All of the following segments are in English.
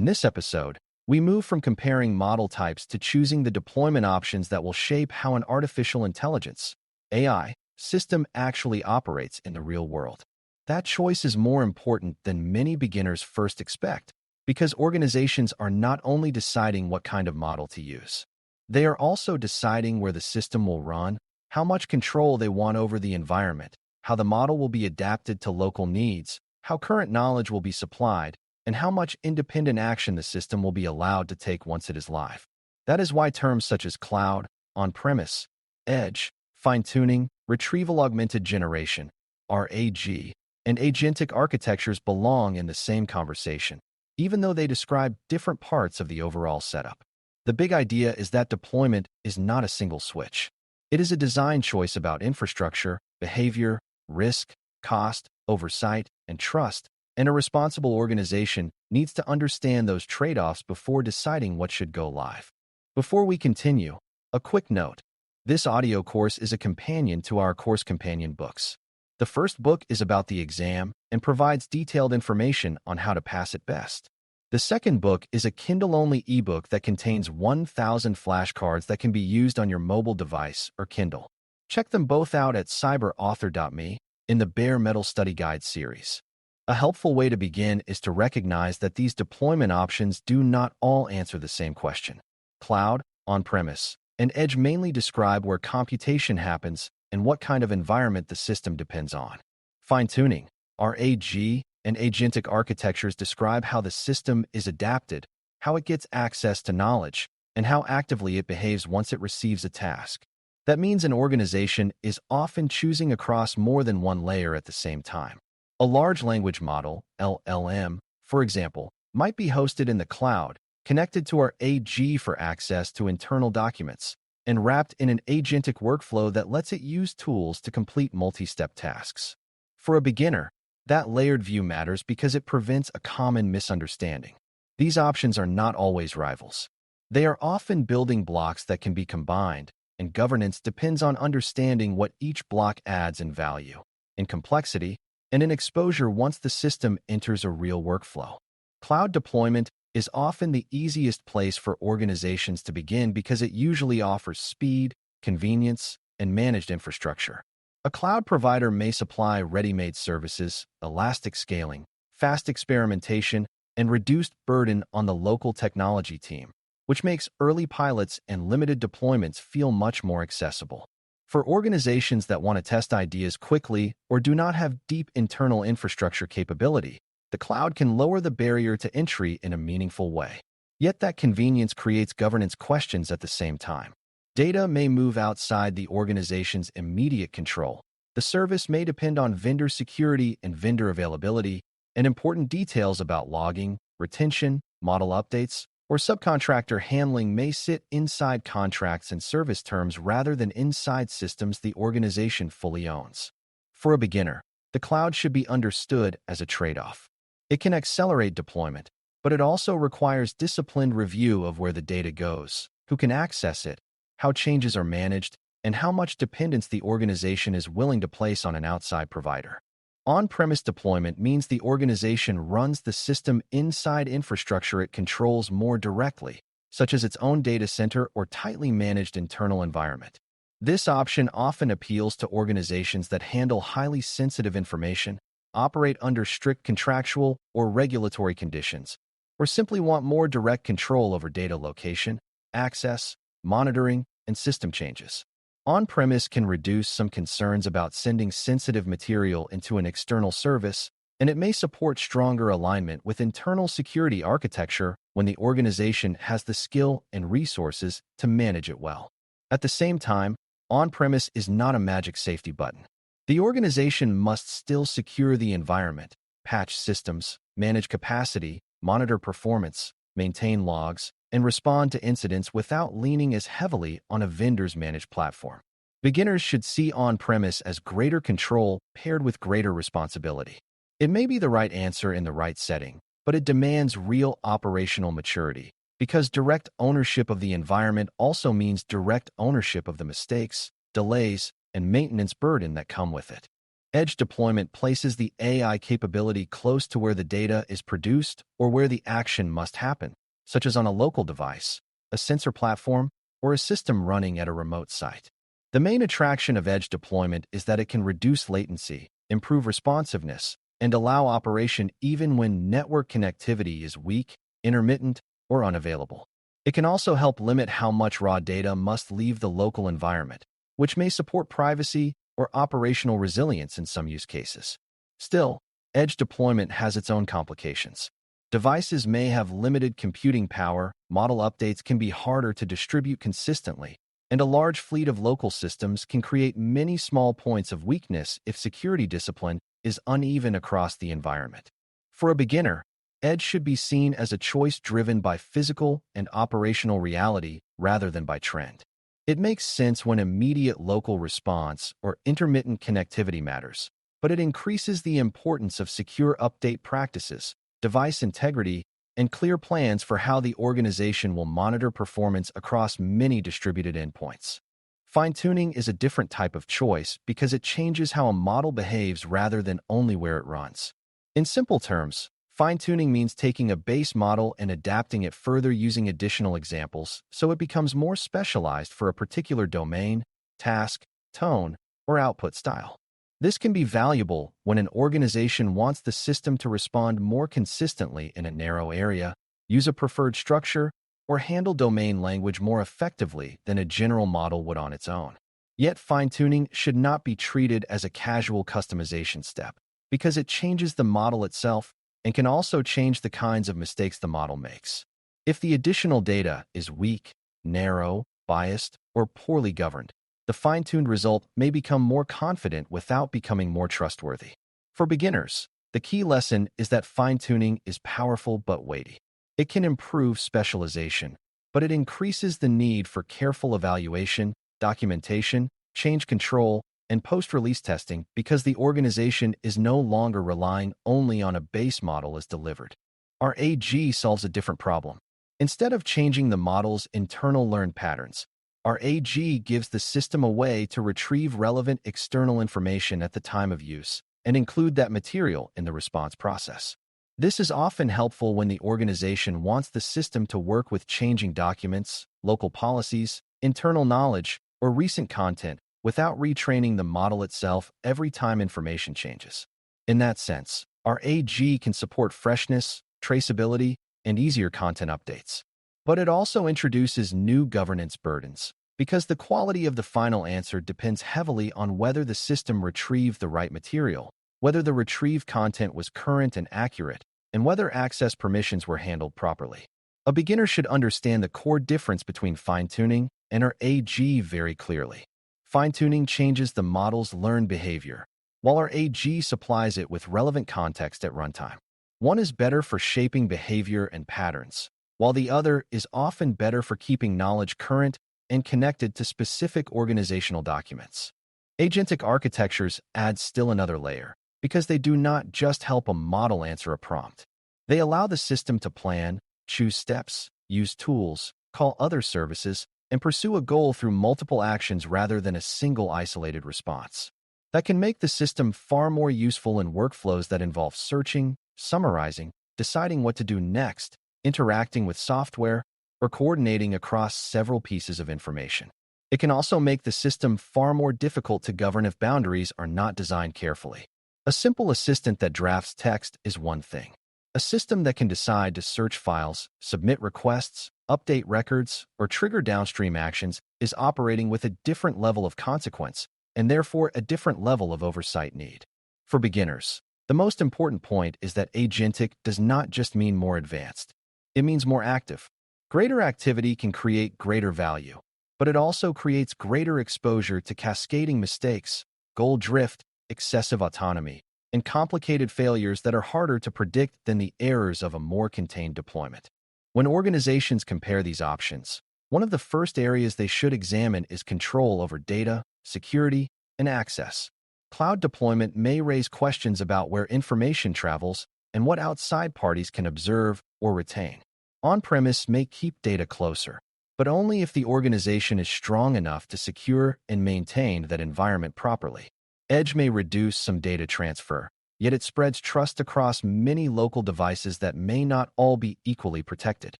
In this episode, we move from comparing model types to choosing the deployment options that will shape how an artificial intelligence, AI, system actually operates in the real world. That choice is more important than many beginners first expect, because organizations are not only deciding what kind of model to use, they are also deciding where the system will run, how much control they want over the environment, how the model will be adapted to local needs, how current knowledge will be supplied, and how much independent action the system will be allowed to take once it is live. That is why terms such as cloud, on-premise, edge, fine-tuning, retrieval-augmented generation, RAG, and agentic architectures belong in the same conversation, even though they describe different parts of the overall setup. The big idea is that deployment is not a single switch. It is a design choice about infrastructure, behavior, risk, cost, oversight, and trust, and a responsible organization needs to understand those trade-offs before deciding what should go live. Before we continue, a quick note. This audio course is a companion to our course companion books. The first book is about the exam and provides detailed information on how to pass it best. The second book is a Kindle-only ebook that contains 1,000 flashcards that can be used on your mobile device or Kindle. Check them both out at cyber.author.me in the Bare Metal Study Guide series. A helpful way to begin is to recognize that these deployment options do not all answer the same question. Cloud, on-premise, and edge mainly describe where computation happens and what kind of environment the system depends on. Fine-tuning, RAG, and agentic architectures describe how the system is adapted, how it gets access to knowledge, and how actively it behaves once it receives a task. That means an organization is often choosing across more than one layer at the same time. A large language model, LLM, for example, might be hosted in the cloud, connected to our AG for access to internal documents, and wrapped in an agentic workflow that lets it use tools to complete multi-step tasks. For a beginner, that layered view matters because it prevents a common misunderstanding. These options are not always rivals. They are often building blocks that can be combined, and governance depends on understanding what each block adds in value, in complexity, and in exposure once the system enters a real workflow. Cloud deployment is often the easiest place for organizations to begin because it usually offers speed, convenience, and managed infrastructure. A cloud provider may supply ready-made services, elastic scaling, fast experimentation, and reduced burden on the local technology team, which makes early pilots and limited deployments feel much more accessible. For organizations that want to test ideas quickly or do not have deep internal infrastructure capability, the cloud can lower the barrier to entry in a meaningful way. Yet that convenience creates governance questions at the same time. Data may move outside the organization's immediate control. The service may depend on vendor security and vendor availability, and important details about logging, retention, model updates, or subcontractor handling may sit inside contracts and service terms rather than inside systems the organization fully owns. For a beginner, the cloud should be understood as a trade-off. It can accelerate deployment, but it also requires disciplined review of where the data goes, who can access it, how changes are managed, and how much dependence the organization is willing to place on an outside provider. On-premise deployment means the organization runs the system inside infrastructure it controls more directly, such as its own data center or tightly managed internal environment. This option often appeals to organizations that handle highly sensitive information, operate under strict contractual or regulatory conditions, or simply want more direct control over data location, access, monitoring, and system changes. On-premise can reduce some concerns about sending sensitive material into an external service, and it may support stronger alignment with internal security architecture when the organization has the skill and resources to manage it well. At the same time, on-premise is not a magic safety button. The organization must still secure the environment, patch systems, manage capacity, monitor performance, maintain logs, and respond to incidents without leaning as heavily on a vendor's managed platform. Beginners should see on-premise as greater control paired with greater responsibility. It may be the right answer in the right setting, but it demands real operational maturity, because direct ownership of the environment also means direct ownership of the mistakes, delays, and maintenance burden that come with it. Edge deployment places the AI capability close to where the data is produced or where the action must happen, such as on a local device, a sensor platform, or a system running at a remote site. The main attraction of edge deployment is that it can reduce latency, improve responsiveness, and allow operation even when network connectivity is weak, intermittent, or unavailable. It can also help limit how much raw data must leave the local environment, which may support privacy or operational resilience in some use cases. Still, edge deployment has its own complications. Devices may have limited computing power, model updates can be harder to distribute consistently, and a large fleet of local systems can create many small points of weakness if security discipline is uneven across the environment. For a beginner, edge should be seen as a choice driven by physical and operational reality rather than by trend. It makes sense when immediate local response or intermittent connectivity matters, but it increases the importance of secure update practices, device integrity, and clear plans for how the organization will monitor performance across many distributed endpoints. Fine-tuning is a different type of choice because it changes how a model behaves rather than only where it runs. In simple terms, fine-tuning means taking a base model and adapting it further using additional examples so it becomes more specialized for a particular domain, task, tone, or output style. This can be valuable when an organization wants the system to respond more consistently in a narrow area, use a preferred structure, or handle domain language more effectively than a general model would on its own. Yet fine-tuning should not be treated as a casual customization step, because it changes the model itself and can also change the kinds of mistakes the model makes. If the additional data is weak, narrow, biased, or poorly governed, the fine-tuned result may become more confident without becoming more trustworthy. For beginners, the key lesson is that fine-tuning is powerful but weighty. It can improve specialization, but it increases the need for careful evaluation, documentation, change control, and post-release testing because the organization is no longer relying only on a base model as delivered. Our AG solves a different problem. Instead of changing the model's internal learned patterns, our AG gives the system a way to retrieve relevant external information at the time of use and include that material in the response process. This is often helpful when the organization wants the system to work with changing documents, local policies, internal knowledge, or recent content without retraining the model itself every time information changes. In that sense, our AG can support freshness, traceability, and easier content updates. But it also introduces new governance burdens, because the quality of the final answer depends heavily on whether the system retrieved the right material, whether the retrieved content was current and accurate, and whether access permissions were handled properly. A beginner should understand the core difference between fine-tuning and our AG very clearly. Fine-tuning changes the model's learned behavior, while our AG supplies it with relevant context at runtime. One is better for shaping behavior and patterns, while the other is often better for keeping knowledge current and connected to specific organizational documents. Agentic architectures add still another layer, because they do not just help a model answer a prompt. They allow the system to plan, choose steps, use tools, call other services, and pursue a goal through multiple actions rather than a single isolated response. That can make the system far more useful in workflows that involve searching, summarizing, deciding what to do next, interacting with software, or coordinating across several pieces of information. It can also make the system far more difficult to govern if boundaries are not designed carefully. A simple assistant that drafts text is one thing. A system that can decide to search files, submit requests, update records, or trigger downstream actions is operating with a different level of consequence and therefore a different level of oversight need. For beginners, the most important point is that agentic does not just mean more advanced. It means more active. Greater activity can create greater value, but it also creates greater exposure to cascading mistakes, goal drift, excessive autonomy, and complicated failures that are harder to predict than the errors of a more contained deployment. When organizations compare these options, one of the first areas they should examine is control over data, security, and access. Cloud deployment may raise questions about where information travels and what outside parties can observe or retain. On-premise may keep data closer, but only if the organization is strong enough to secure and maintain that environment properly. Edge may reduce some data transfer, yet it spreads trust across many local devices that may not all be equally protected.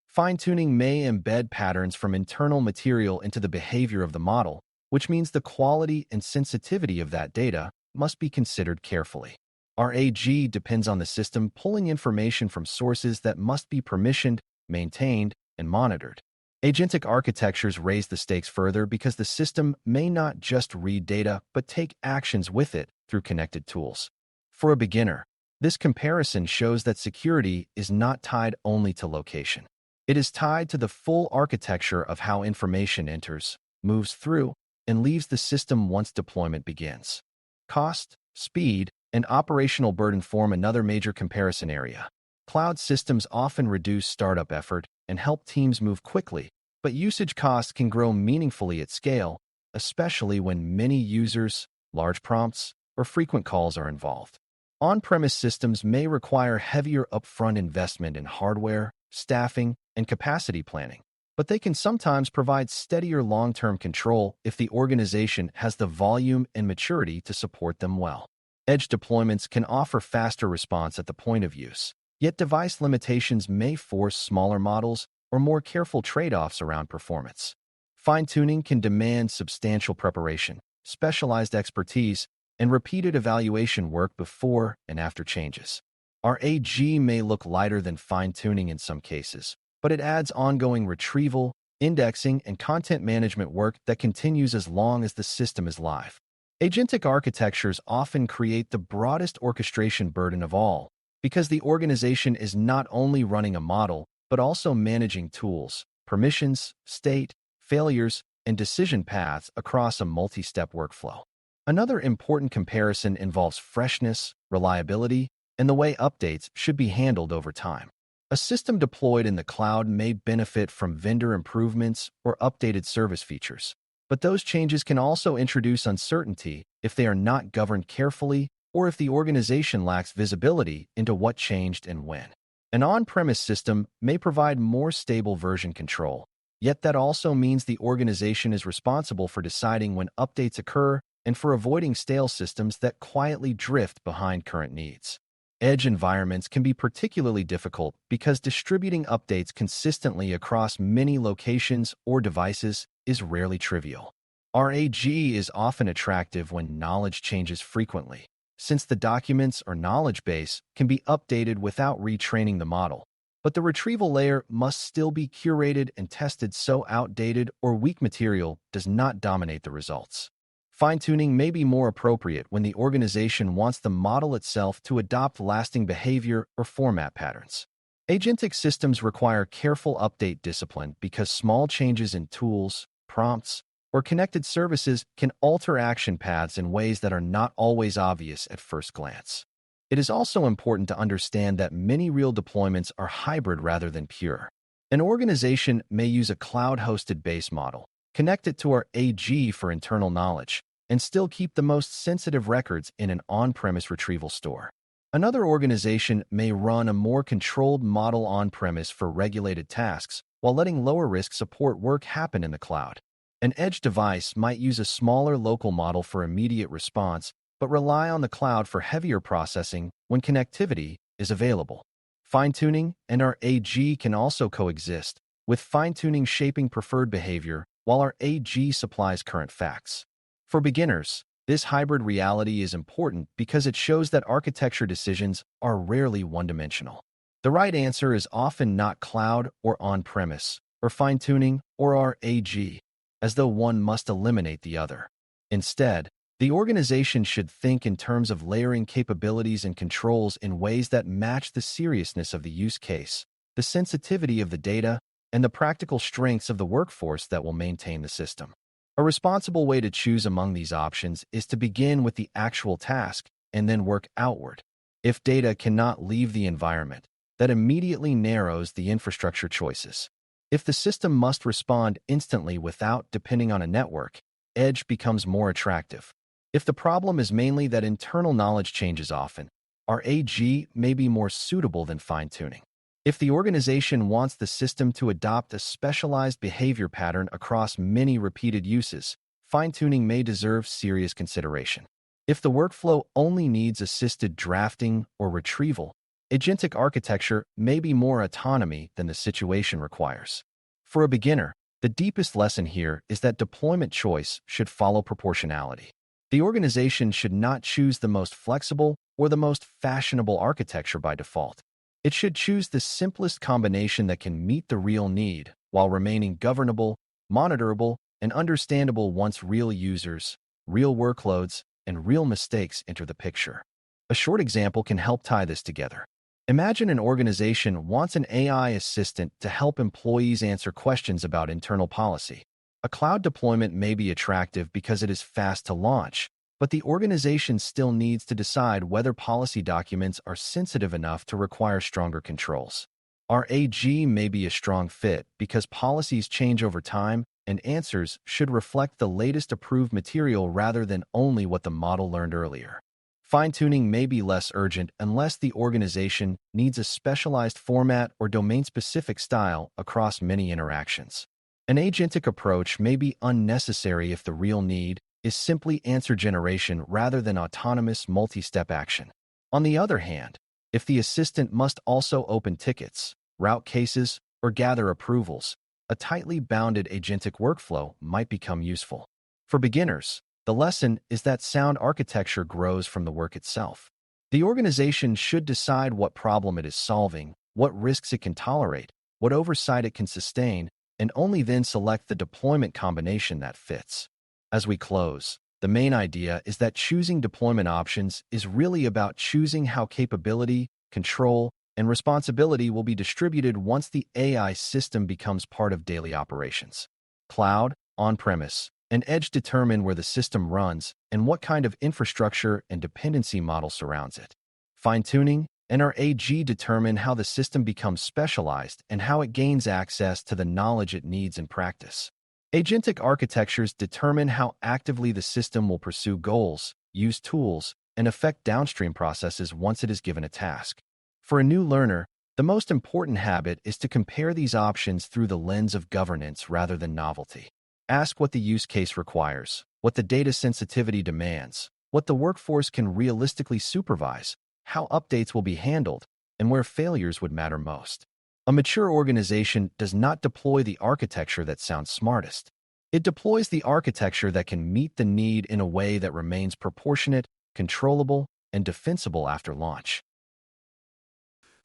Fine-tuning may embed patterns from internal material into the behavior of the model, which means the quality and sensitivity of that data must be considered carefully. RAG depends on the system pulling information from sources that must be permissioned, maintained, and monitored. Agentic architectures raise the stakes further because the system may not just read data but take actions with it through connected tools. For a beginner, this comparison shows that security is not tied only to location. It is tied to the full architecture of how information enters, moves through, and leaves the system once deployment begins. Cost, speed, and operational burden form another major comparison area. Cloud systems often reduce startup effort and help teams move quickly, but usage costs can grow meaningfully at scale, especially when many users, large prompts, or frequent calls are involved. On-premise systems may require heavier upfront investment in hardware, staffing, and capacity planning, but they can sometimes provide steadier long-term control if the organization has the volume and maturity to support them well. Edge deployments can offer faster response at the point of use, yet device limitations may force smaller models or more careful trade-offs around performance. Fine-tuning can demand substantial preparation, specialized expertise, and repeated evaluation work before and after changes. RAG may look lighter than fine-tuning in some cases, but it adds ongoing retrieval, indexing, and content management work that continues as long as the system is live. Agentic architectures often create the broadest orchestration burden of all, because the organization is not only running a model, but also managing tools, permissions, state, failures, and decision paths across a multi-step workflow. Another important comparison involves freshness, reliability, and the way updates should be handled over time. A system deployed in the cloud may benefit from vendor improvements or updated service features, but those changes can also introduce uncertainty if they are not governed carefully or if the organization lacks visibility into what changed and when. An on-premise system may provide more stable version control, yet that also means the organization is responsible for deciding when updates occur and for avoiding stale systems that quietly drift behind current needs. Edge environments can be particularly difficult because distributing updates consistently across many locations or devices is rarely trivial. RAG is often attractive when knowledge changes frequently, since the documents or knowledge base can be updated without retraining the model. But the retrieval layer must still be curated and tested so outdated or weak material does not dominate the results. Fine-tuning may be more appropriate when the organization wants the model itself to adopt lasting behavior or format patterns. Agentic systems require careful update discipline because small changes in tools, prompts, or connected services can alter action paths in ways that are not always obvious at first glance. It is also important to understand that many real deployments are hybrid rather than pure. An organization may use a cloud-hosted base model, connect it to our AG for internal knowledge, and still keep the most sensitive records in an on-premise retrieval store. Another organization may run a more controlled model on-premise for regulated tasks, while letting lower-risk support work happen in the cloud. An edge device might use a smaller local model for immediate response, but rely on the cloud for heavier processing when connectivity is available. Fine-tuning and our AG can also coexist, with fine-tuning shaping preferred behavior while our AG supplies current facts. For beginners, this hybrid reality is important because it shows that architecture decisions are rarely one-dimensional. The right answer is often not cloud or on-premise, or fine-tuning or our AG, as though one must eliminate the other. Instead, the organization should think in terms of layering capabilities and controls in ways that match the seriousness of the use case, the sensitivity of the data, and the practical strengths of the workforce that will maintain the system. A responsible way to choose among these options is to begin with the actual task and then work outward. If data cannot leave the environment, that immediately narrows the infrastructure choices. If the system must respond instantly without depending on a network, edge becomes more attractive. If the problem is mainly that internal knowledge changes often, our AG may be more suitable than fine-tuning. If the organization wants the system to adopt a specialized behavior pattern across many repeated uses, fine-tuning may deserve serious consideration. If the workflow only needs assisted drafting or retrieval, agentic architecture may be more autonomy than the situation requires. For a beginner, the deepest lesson here is that deployment choice should follow proportionality. The organization should not choose the most flexible or the most fashionable architecture by default. It should choose the simplest combination that can meet the real need while remaining governable, monitorable, and understandable once real users, real workloads, and real mistakes enter the picture. A short example can help tie this together. Imagine an organization wants an AI assistant to help employees answer questions about internal policy. A cloud deployment may be attractive because it is fast to launch, but the organization still needs to decide whether policy documents are sensitive enough to require stronger controls. Our AG may be a strong fit because policies change over time and answers should reflect the latest approved material rather than only what the model learned earlier. Fine-tuning may be less urgent unless the organization needs a specialized format or domain-specific style across many interactions. An agentic approach may be unnecessary if the real need is simply answer generation rather than autonomous multi-step action. On the other hand, if the assistant must also open tickets, route cases, or gather approvals, a tightly bounded agentic workflow might become useful. For beginners, the lesson is that sound architecture grows from the work itself. The organization should decide what problem it is solving, what risks it can tolerate, what oversight it can sustain, and only then select the deployment combination that fits. As we close, the main idea is that choosing deployment options is really about choosing how capability, control, and responsibility will be distributed once the AI system becomes part of daily operations. Cloud, on-premise, and edge determine where the system runs and what kind of infrastructure and dependency model surrounds it. Fine-tuning and our AG determine how the system becomes specialized and how it gains access to the knowledge it needs in practice. Agentic architectures determine how actively the system will pursue goals, use tools, and affect downstream processes once it is given a task. For a new learner, the most important habit is to compare these options through the lens of governance rather than novelty. Ask what the use case requires, what the data sensitivity demands, what the workforce can realistically supervise, how updates will be handled, and where failures would matter most. A mature organization does not deploy the architecture that sounds smartest. It deploys the architecture that can meet the need in a way that remains proportionate, controllable, and defensible after launch.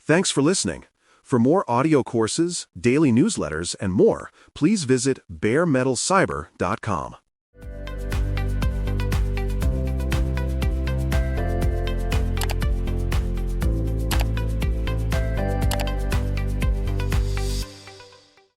Thanks for listening. For more audio courses, daily newsletters, and more, please visit baremetalcyber.com.